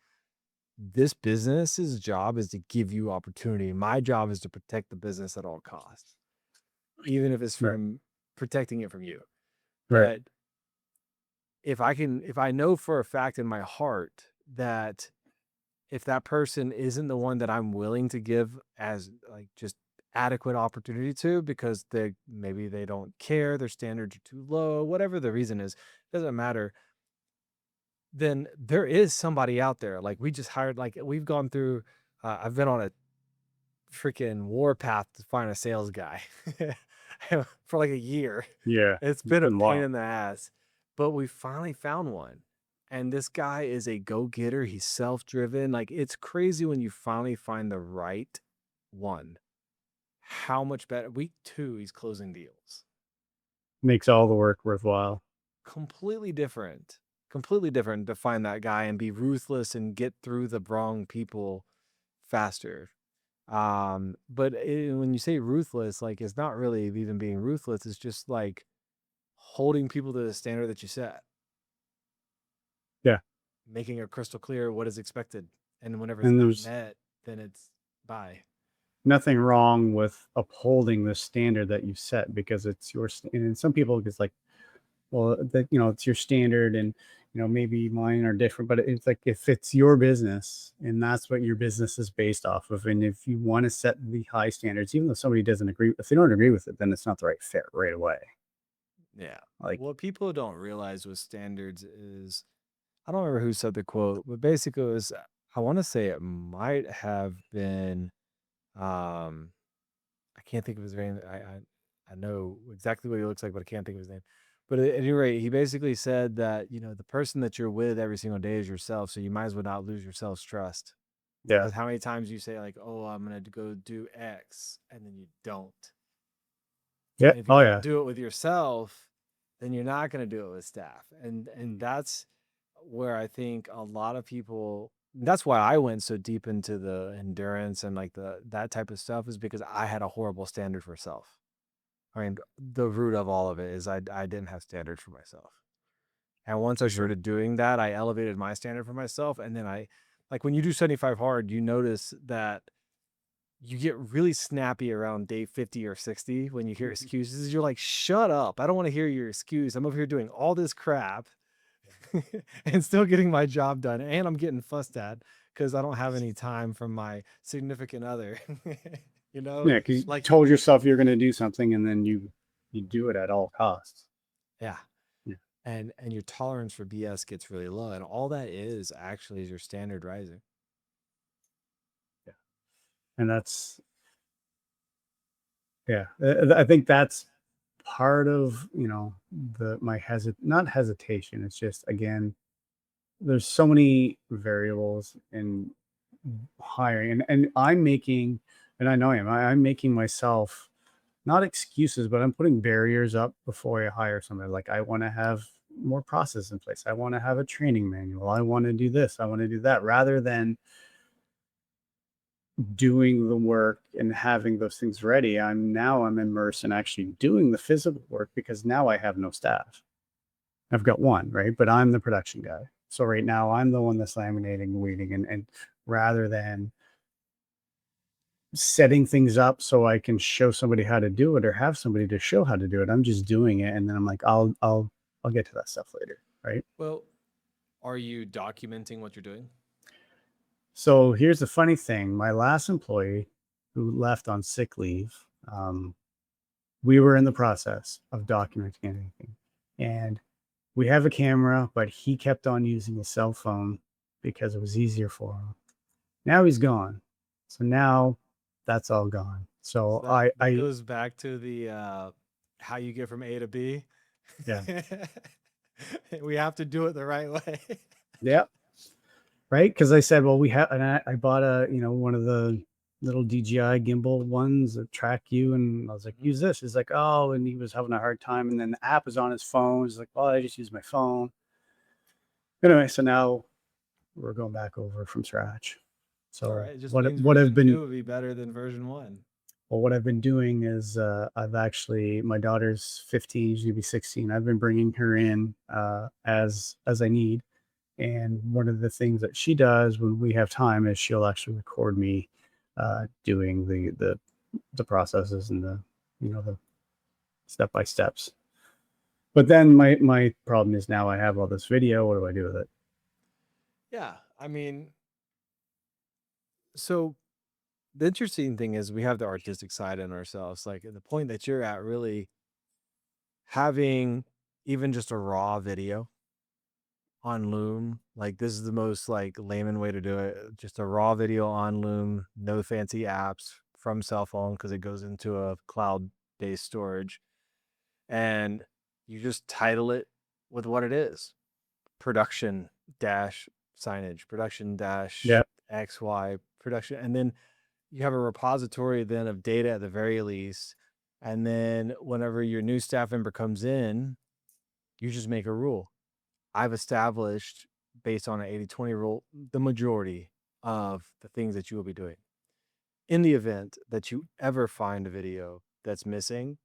S1: this business's job is to give you opportunity. My job is to protect the business at all costs, even if it's
S2: right,
S1: from protecting it from you.
S2: right.
S1: But if I know for a fact in my heart that if that person isn't the one that I'm willing to give as like just adequate opportunity to because maybe they don't care, their standards are too low, whatever the reason is, doesn't matter. Then there is somebody out there. Like we just hired, like we've gone through. I've been on a freaking warpath to find a sales guy for like a year.
S2: Yeah,
S1: It's
S2: it's
S1: been a
S2: been
S1: pain
S2: wild.
S1: in the ass, but we finally found one. And this guy is a go-getter. He's self-driven. Like it's crazy when you finally find the right one. How much better? Week 2, he's closing deals.
S2: Makes all the work worthwhile.
S1: Completely different. Completely different to find that guy and be ruthless and get through the wrong people faster. But when you say ruthless, like it's not really even being ruthless. It's just like holding people to the standard that you set,
S2: Yeah,
S1: making it crystal clear what is expected. And whenever it's
S2: and
S1: not
S2: there's
S1: met, then it's bye.
S2: nothing wrong with upholding the standard that you've set because it's your. And some people it's like, well, that it's your standard, and maybe mine are different, but it's like if it's your business and that's what your business is based off of, and if you want to set the high standards, even though somebody doesn't agree, if they don't agree with it, then it's not the right fit right away.
S1: Yeah.
S2: Like,
S1: What people don't realize with standards is I don't remember who said the quote, but basically it was I want to say it might have been um I can't think of his name. I know exactly what he looks like, but I can't think of his name. But at any rate, he basically said that, the person that you're with every single day is yourself. So you might as well not lose yourself's trust.
S2: yeah,
S1: Because how many times you say, like, oh, I'm going to go do X, and then you don't.
S2: yeah,
S1: And if you
S2: oh
S1: don't
S2: yeah,
S1: do it with yourself, then you're not going to do it with staff. And that's where I think a lot of people that's why I went so deep into the endurance and like that type of stuff is because I had a horrible standard for self. I mean, the root of all of it is I didn't have standards for myself. And once I
S2: sure,
S1: started doing that, I elevated my standard for myself. And then like when you do 75 hard, you notice that you get really snappy around day 50 or 60 when you hear
S2: Mhm.
S1: excuses. You're like, shut up. I don't want to hear your excuse. I'm over here doing all this crap and still getting my job done. And I'm getting fussed at because I don't have any time from my significant other. you know,
S2: Yeah, because you
S1: like,
S2: told yourself you're going to do something, and then you do it at all costs.
S1: yeah.
S2: Yeah,
S1: And your tolerance for BS gets really low. And all that is actually is your standard rising.
S2: yeah, and that's yeah. I think that's part of the my not hesitation. It's just again, there's so many variables in hiring, and I'm making, and I know I'm making myself not excuses, but I'm putting barriers up before I hire somebody. Like I want to have more process in place. I want to have a training manual. I want to do this. I want to do that, rather than doing the work and having those things ready. I'm immersed in actually doing the physical work because now I have no staff. I've got one, right? But I'm the production guy. So right now I'm the one that's laminating, weeding, and rather than setting things up so I can show somebody how to do it or have somebody to show how to do it, I'm just doing it, and then I'm like, I'll get to that stuff later, right?
S1: Well, are you documenting what you're doing?
S2: So here's the funny thing: my last employee who left on sick leave, um, we were in the process of documenting anything, and we have a camera, but he kept on using his cell phone because it was easier for him. Now he's gone. So now that's all gone.
S1: So
S2: So
S1: that
S2: I
S1: goes back to the how you get from A to B.
S2: yeah.
S1: we have to do it the right way.
S2: Yeah. Right. Cause I said, well, we have, and I bought one of the little DJI gimbal ones that track you. And I was like,
S1: Mhm.
S2: use this. He's like, oh, and he was having a hard time. And then the app was on his phone. He's like, well, I just use my phone. Anyway, so now we're going back over from scratch.
S1: It's all
S2: So
S1: right. It just means
S2: what I've
S1: version
S2: been
S1: two would be better than version one.
S2: Well, what I've been doing is I've actually my daughter's 15, she's gonna be 16. I've been bringing her in as I need, and one of the things that she does when we have time is she'll actually record me doing the processes and the step by steps. But then my problem is now I have all this video. What do I do with it?
S1: Yeah. I mean, so the interesting thing is we have the artistic side in ourselves. Like at the point that you're at, really having even just a raw video on Loom. Like this is the most like layman way to do it. Just a raw video on Loom, no fancy apps from cell phone because it goes into a cloud based storage. And you just title it with what it is. Production dash signage, production dash
S2: Yeah,
S1: XY production. And then you have a repository then of data at the very least. And then whenever your new staff member comes in, you just make a rule. I've established based on an 80/20 rule the majority of the things that you will be doing. In the event that you ever find a video that's missing,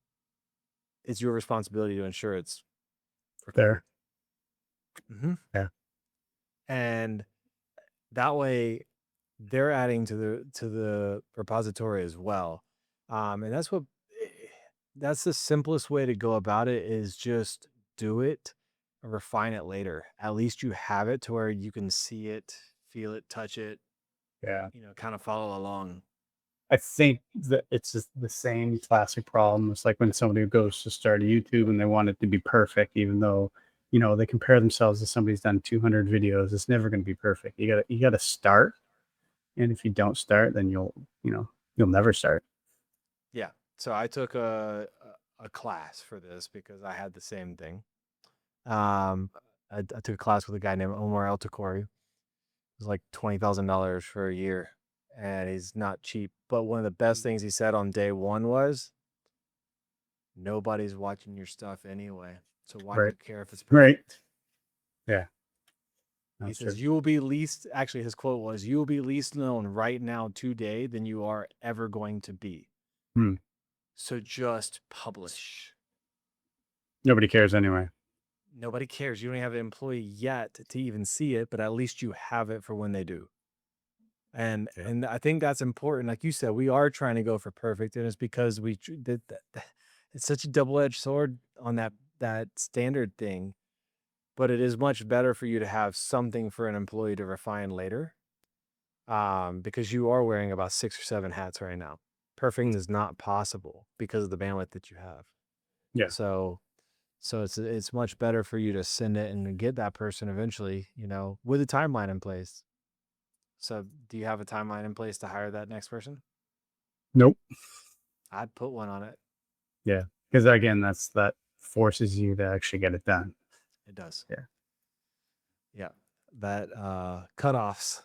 S1: it's your responsibility to ensure it's recovered.
S2: there.
S1: Mhm.
S2: Yeah,
S1: And that way they're adding to the repository as well. And that's what eh, that's the simplest way to go about it is just do it and refine it later. At least you have it to where you can see it, feel it, touch it,
S2: yeah.
S1: kind of follow along.
S2: I think that it's just the same classic problem. It's like when somebody goes to start a YouTube and they want it to be perfect, even though, they compare themselves to somebody's done 200 videos. It's never going to be perfect. You gotta start. And if you don't start, then you'll never start.
S1: Yeah. So I took a class for this because I had the same thing. I took a class with a guy named Omar El It was like $20,000 for a year, and he's not cheap. But one of the best things he said on day one was, "Nobody's watching your stuff anyway, so why do
S2: Right.
S1: you care if it's
S2: Right.
S1: perfect?"
S2: Yeah.
S1: He
S2: That's true.
S1: says, "You will be least." Actually, his quote was, "You will be least known right now today than you are ever going to be.
S2: Hmm.
S1: So just publish."
S2: Nobody cares anyway.
S1: Nobody cares. You don't have an employee yet to even see it, but at least you have it for when they do.
S2: Yeah.
S1: And I think that's important. Like you said, we are trying to go for perfect, and it's because it's such a double-edged sword on that standard thing. But it is much better for you to have something for an employee to refine later, because you are wearing about 6 or 7 hats right now. Perfect is not possible because of the bandwidth that you have.
S2: Yeah.
S1: So it's much better for you to send it and get that person eventually, with a timeline in place. So, do you have a timeline in place to hire that next person?
S2: Nope.
S1: I'd put one on it.
S2: Yeah. Because again, that forces you to actually get it done.
S1: It does.
S2: Yeah.
S1: Yeah. That cutoffs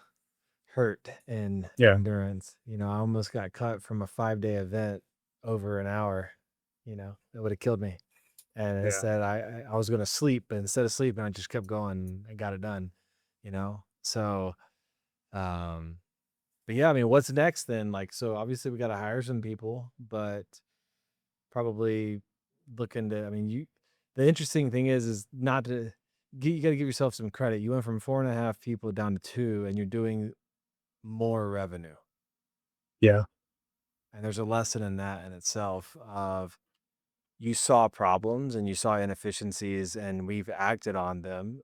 S1: hurt in
S2: Yeah.
S1: endurance. I almost got cut from a 5-day event over an hour. That would have killed me. And
S2: Yeah.
S1: instead, I was going to sleep, but instead of sleeping, I just kept going and got it done. So, um, but yeah, I mean, what's next then? Like, so obviously we got to hire some people, but probably looking to, I mean, the interesting thing is not to, you got to give yourself some credit. You went from 4.5 people down to two, and you're doing more revenue.
S2: Yeah.
S1: And there's a lesson in that in itself of you saw problems and you saw inefficiencies, and we've acted on them.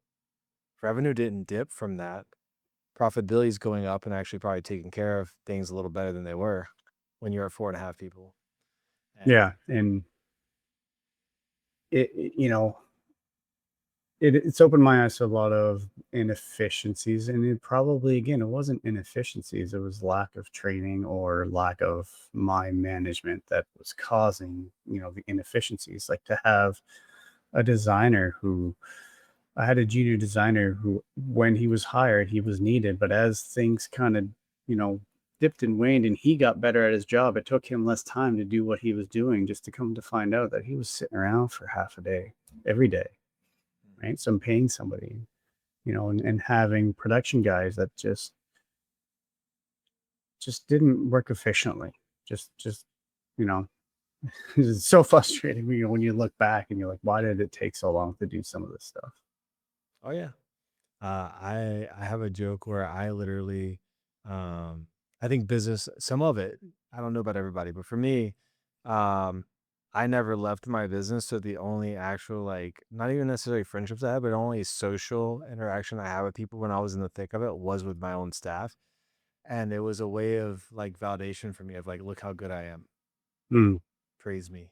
S1: Revenue didn't dip from that. Profitability is going up and actually probably taking care of things a little better than they were when you're at 4.5 people. And
S2: Yeah. And it it's opened my eyes to a lot of inefficiencies, and it probably, again, it wasn't inefficiencies, it was lack of training or lack of my management that was causing, the inefficiencies. Like, to have a designer who I had a junior designer who, when he was hired, he was needed, but as things kind of, you know dipped and waned and he got better at his job, it took him less time to do what he was doing, just to come to find out that he was sitting around for half a day every day, right? So I'm paying somebody, and having production guys that just didn't work efficiently. Just you know, it's so frustrating when you look back and you're like, why did it take so long to do some of this stuff?
S1: oh yeah, I have a joke where I literally, um, I think business, some of it, I don't know about everybody, but for me, um, I never left my business. So the only actual, like, not even necessarily friendships I had, but only social interaction I had with people when I was in the thick of it was with my own staff. And it was a way of like validation for me of like, look how good I am.
S2: Mm,
S1: Praise me,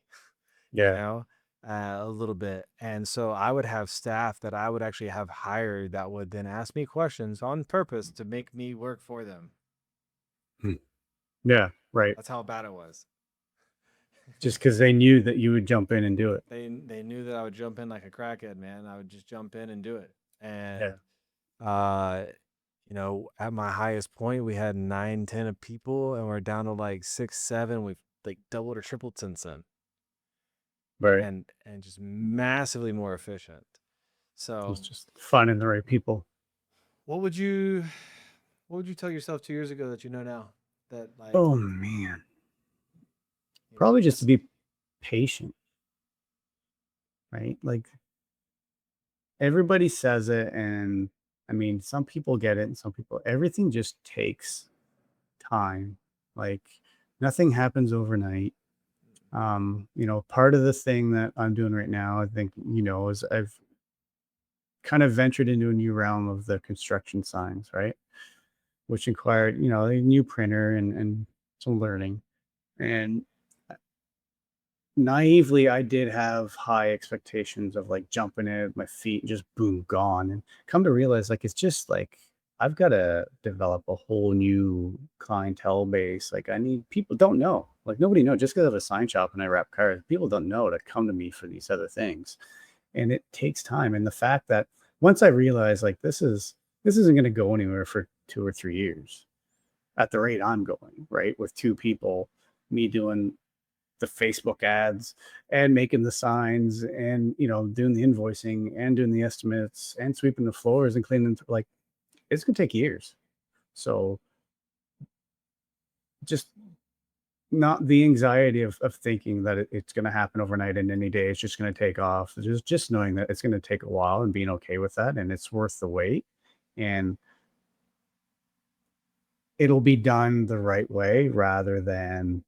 S1: you
S2: yeah,
S1: know, a little bit. And so I would have staff that I would actually have hired that would then ask me questions on purpose to make me work for them.
S2: mm, yeah, right.
S1: That's how bad it was.
S2: Just because they knew that you would jump in and do it.
S1: They knew that I would jump in like a crackhead, man. I would just jump in and do it.
S2: Yeah,
S1: And uh at my highest point we had 9, 10 of people, and we're down to like 6, 7. We've like doubled or tripled since then.
S2: right.
S1: And just massively more efficient.
S2: It's
S1: So
S2: just finding the right people.
S1: what would you what would you tell yourself 2 years ago that you know now? That like,
S2: Oh man, probably just to
S1: this.
S2: be patient, right? Like, everybody says it, and I mean, some people get it, and some people. Everything just takes time. Like, nothing happens overnight. Part of the thing that I'm doing right now, I think, is I've kind of ventured into a new realm of the construction signs, right? Which required, a new printer and some learning. And naively, I did have high expectations of like jumping in at my feet, just boom, gone. And come to realize, like, it's just like I've got to develop a whole new clientele base. Like, I need people don't know, like, nobody knows. Just because I have a sign shop and I wrap cars, people don't know to come to me for these other things, and it takes time. And the fact that once I realized, like, this isn't going to go anywhere for 2 or 3 years at the rate I'm going, right? With two people, me doing the Facebook ads and making the signs and, doing the invoicing and doing the estimates and sweeping the floors and cleaning, like, it's going to take years. So just not the anxiety of thinking that it's going to happen overnight and any day it's just going to take off. Just knowing that it's going to take a while and being okay with that, and it's worth the wait. And it'll be done the right way rather than,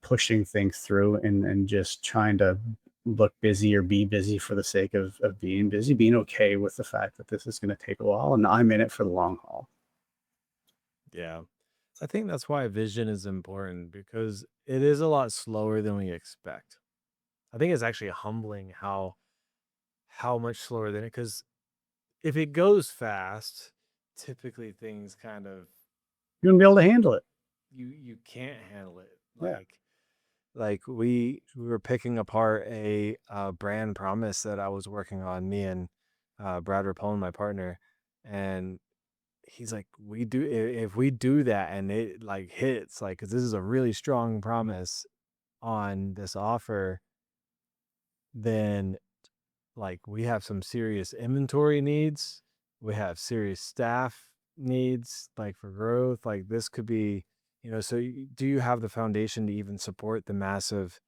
S2: pushing things through and just trying to look busy or be busy for the sake of being busy, being okay with the fact that this is going to take a while and I'm in it for the long haul.
S1: Yeah. I think that's why vision is important because it is a lot slower than we expect. I think it's actually humbling how much slower than it, because if it goes fast, typically things kind of
S2: You're going to be able to handle it.
S1: you can't handle it.
S2: Yeah.
S1: Like we were picking apart a brand promise that I was working on, me and Brad Rapone, my partner, and he's like, we do if we do that and it like hits, like, because this is a really strong promise on this offer, then like we have some serious inventory needs, we have serious staff needs, like for growth, like this could be, so do you have the foundation to even support the massive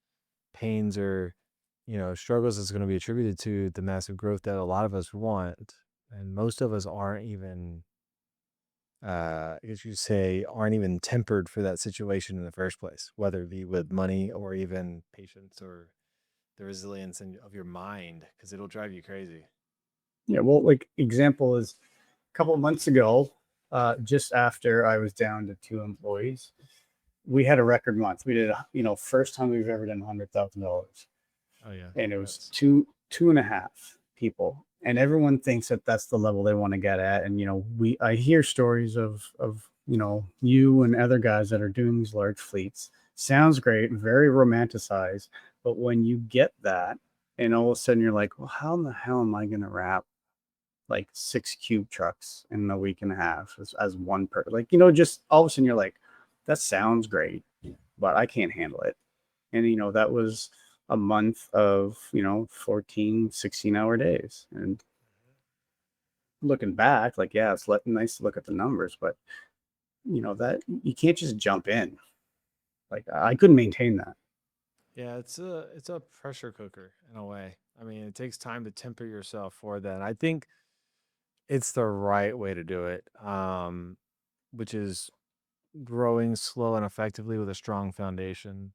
S1: pains or struggles that's going to be attributed to the massive growth that a lot of us want, and most of us aren't even as you say, aren't even tempered for that situation in the first place, whether it be with money or even patience or the resilience of your mind, because it'll drive you crazy.
S2: Yeah. Well, like example is a couple of months ago, just after I was down to two employees, we had a record month. We did, first time we've ever done $100,000,
S1: Oh yeah,
S2: and it was
S1: congrats.
S2: two and a half people, and everyone thinks that that's the level they want to get at. And I hear stories of you and other guys that are doing these large fleets. Sounds great, very romanticized, but when you get that, and all of a sudden you're like, well, how in the hell am I going to wrap like six cube trucks in a week and a half as one per, like, just all of a sudden you're like, that sounds great, but I can't handle it. And that was a month of 14, 16-hour days. And looking back, like, yeah, it's nice to look at the numbers, but that you can't just jump in. Like, I couldn't maintain that.
S1: Yeah, it's a pressure cooker in a way. I mean, it takes time to temper yourself for that. And I think it's the right way to do it, which is growing slow and effectively with a strong foundation.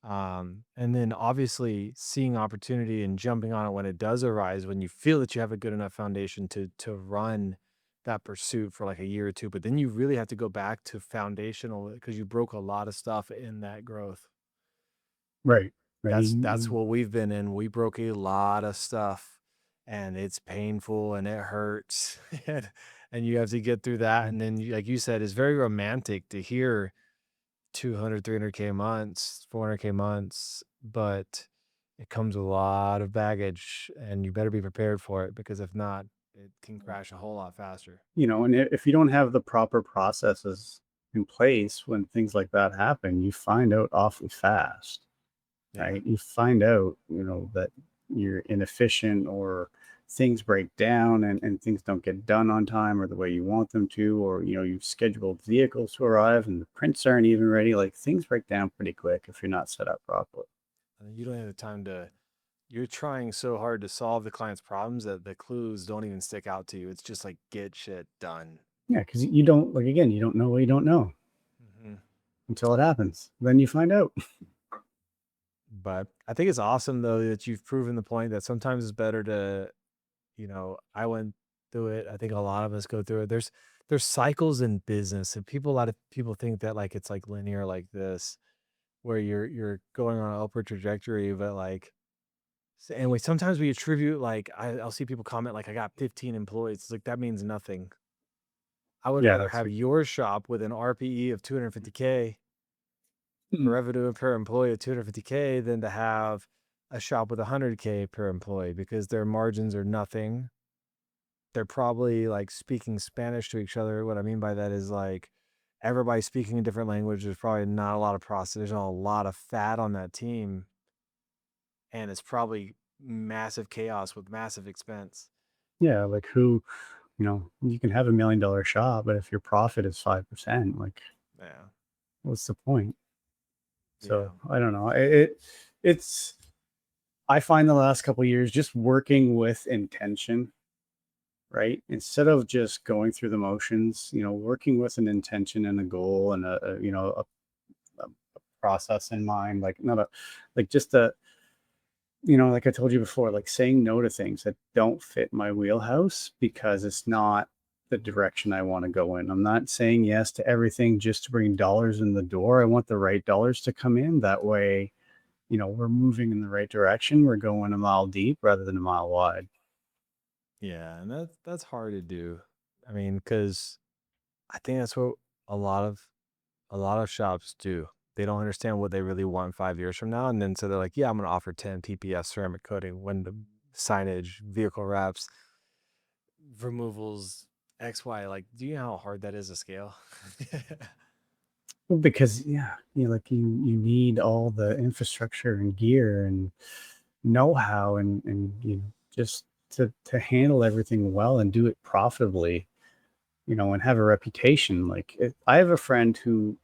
S1: And then obviously seeing opportunity and jumping on it when it does arise, when you feel that you have a good enough foundation to run that pursuit for like a year or two. But then you really have to go back to foundational because you broke a lot of stuff in that growth.
S2: Right. Right.
S1: That's what we've been in. We broke a lot of stuff and it's painful and it hurts. And you have to get through that. And then like you said, it's very romantic to hear 200, 300K months, 400K months, but it comes with a lot of baggage and you better be prepared for it, because if not, it can crash a whole lot faster.
S2: And if you don't have the proper processes in place when things like that happen, you find out awfully fast.
S1: Yeah.
S2: Right? You find out, that you're inefficient, or things break down, and things don't get done on time or the way you want them to, or, you've scheduled vehicles to arrive and the prints aren't even ready. Like, things break down pretty quick if you're not set up properly.
S1: And you don't have the time to, you're trying so hard to solve the client's problems that the clues don't even stick out to you. It's just like, get shit done.
S2: Yeah, because you don't, like, again, you don't know what you don't know
S1: Hmm.
S2: until it happens. Then you find out.
S1: But I think it's awesome though that you've proven the point that sometimes it's better to, I went through it. I think a lot of us go through it. There's cycles in business, and a lot of people think that like it's like linear like this, where you're going on an upward trajectory, but like, and we sometimes we attribute like I'll see people comment like I got 15 employees. It's like that means nothing. I would
S2: Yeah,
S1: rather
S2: that's
S1: have your shop with an RPE of 250K, a
S2: mm,
S1: revenue per employee of 250K, than to have a shop with 100K per employee, because their margins are nothing. They're probably like speaking Spanish to each other. What I mean by that is like everybody speaking a different language. There's probably not a lot of process. There's not a lot of fat on that team, and it's probably massive chaos with massive expense.
S2: yeah, like, you can have $1 million shop, but if your profit is 5%, like,
S1: Yeah,
S2: what's the point?
S1: yeah,
S2: So I don't know. It's I find the last couple of years just working with intention right? Instead of just going through the motions, working with an intention and a goal and a process in mind, like not a, like just a, like I told you before, like saying no to things that don't fit my wheelhouse because it's not the direction I want to go in. I'm not saying yes to everything just to bring dollars in the door. I want the right dollars to come in. That way, we're moving in the right direction. We're going a mile deep rather than a mile wide.
S1: Yeah, and that's hard to do. I mean, because I think that's what a lot of a lot of shops do. They don't understand what they really want 5 years from now, and then so they're like, "Yeah, I'm gonna offer 10 PPF ceramic coating when the signage, vehicle wraps, removals, XY." Like, do you know how hard that is to scale?
S2: Well, because yeah, like you need all the infrastructure and gear and know-how and just to handle everything well and do it profitably, and have a reputation. Like I have a friend who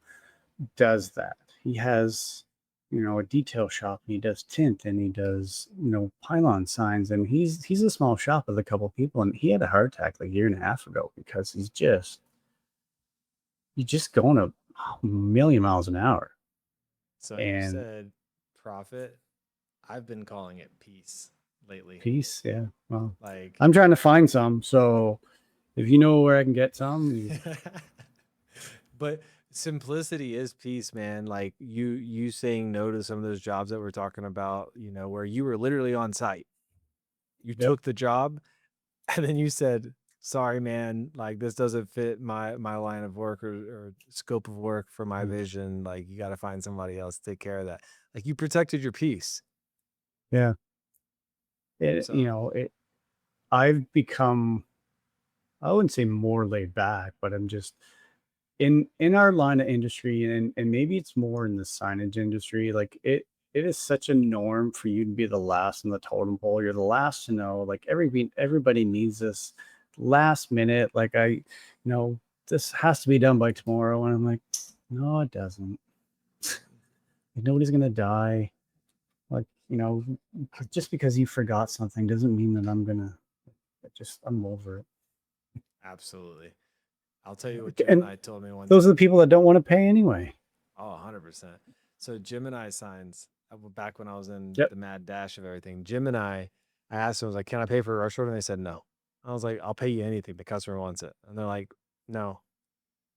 S2: does that. He has, a detail shop and he does tint and he does, pylon signs and he's a small shop with a couple people and he had a heart attack like a year and a half ago because he's just going a million miles an hour.
S1: So you
S2: And
S1: said profit. I've been calling it peace lately.
S2: peace, yeah. Well,
S1: Like,
S2: I'm trying to find some. So if you know where I can get some,
S1: but simplicity is peace, man. Like you saying no to some of those jobs that we're talking about, where you were literally on site. You
S2: yep.
S1: took the job and then you said, "Sorry, man, like this doesn't fit my line of work or scope of work for my
S2: Mm,
S1: vision. Like you got to find somebody else to take care of that." Like you protected your peace.
S2: yeah. It,
S1: So,
S2: I've become, I wouldn't say more laid back, but I'm just in our line of industry and maybe it's more in the signage industry, like it is such a norm for you to be the last in the totem pole. You're the last to know. Like everybody needs this last minute. Like this has to be done by tomorrow. And I'm like, no, it doesn't. Like, nobody's gonna die. Like, just because you forgot something doesn't mean that I'm over it.
S1: absolutely. I'll tell you what
S2: Yeah. And
S1: Gemini told me one
S2: those are the
S1: time.
S2: people that don't want to pay anyway.
S1: Oh, 100%. So Gemini signs, back when I was in
S2: Yep.
S1: the mad dash of everything, Gemini, I asked them, I was like, "Can I pay for a rush order?" And they said, "No." I was like, "I'll pay you anything. The customer wants it." And they're like, "No."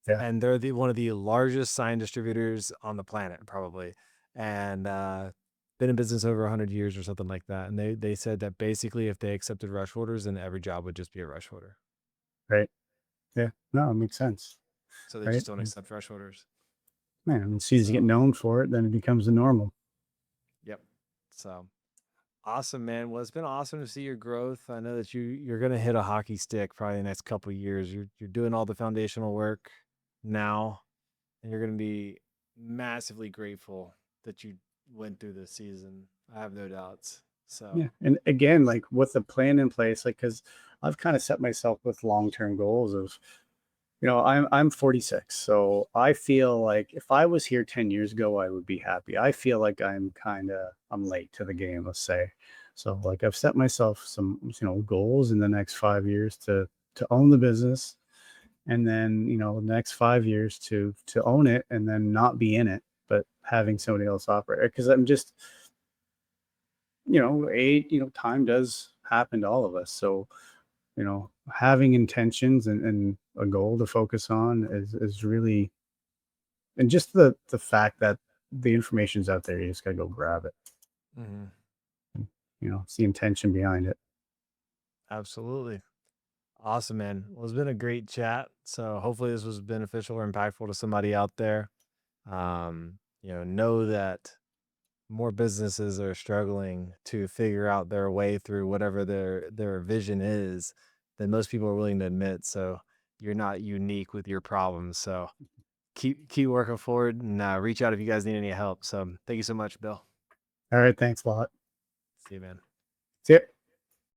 S2: Yeah.
S1: And they're one of the largest sign distributors on the planet, probably. And been in business over 100 years or something like that. And they said that basically if they accepted rush orders, then every job would just be a rush order.
S2: Right. Yeah. No, it makes sense.
S1: So they
S2: Right.
S1: just don't accept rush orders.
S2: Man, as soon as you get
S1: So,
S2: known for it, then it becomes the normal.
S1: yep. So awesome, man. Well, it's been awesome to see your growth. I know that you're gonna hit a hockey stick probably the next couple of years. You're doing all the foundational work now, and you're gonna be massively grateful that you went through this season. I have no doubts. So,
S2: Yeah. And again, like with the plan in place, like because I've kind of set myself with long-term goals of, I'm 46. So I feel like if I was here 10 years ago, I would be happy. I feel like I'm late to the game, let's say. So like I've set myself some, goals in the next 5 years to own the business and then the next 5 years to own it and then not be in it but having somebody else operate it because I'm just time does happen to all of us, so having intentions and a goal to focus on is really, and just the fact that the information's out there, you just gotta go grab it.
S1: mhm,
S2: It's the intention behind it.
S1: absolutely. Awesome, man. Well, it's been a great chat. So hopefully this was beneficial or impactful to somebody out there. Know that more businesses are struggling to figure out their way through whatever their vision is than most people are willing to admit. So you're not unique with your problems. So keep working forward and reach out if you guys need any help. So thank you so much, Bill.
S2: All right, thanks a lot.
S1: See you, man.
S2: See ya.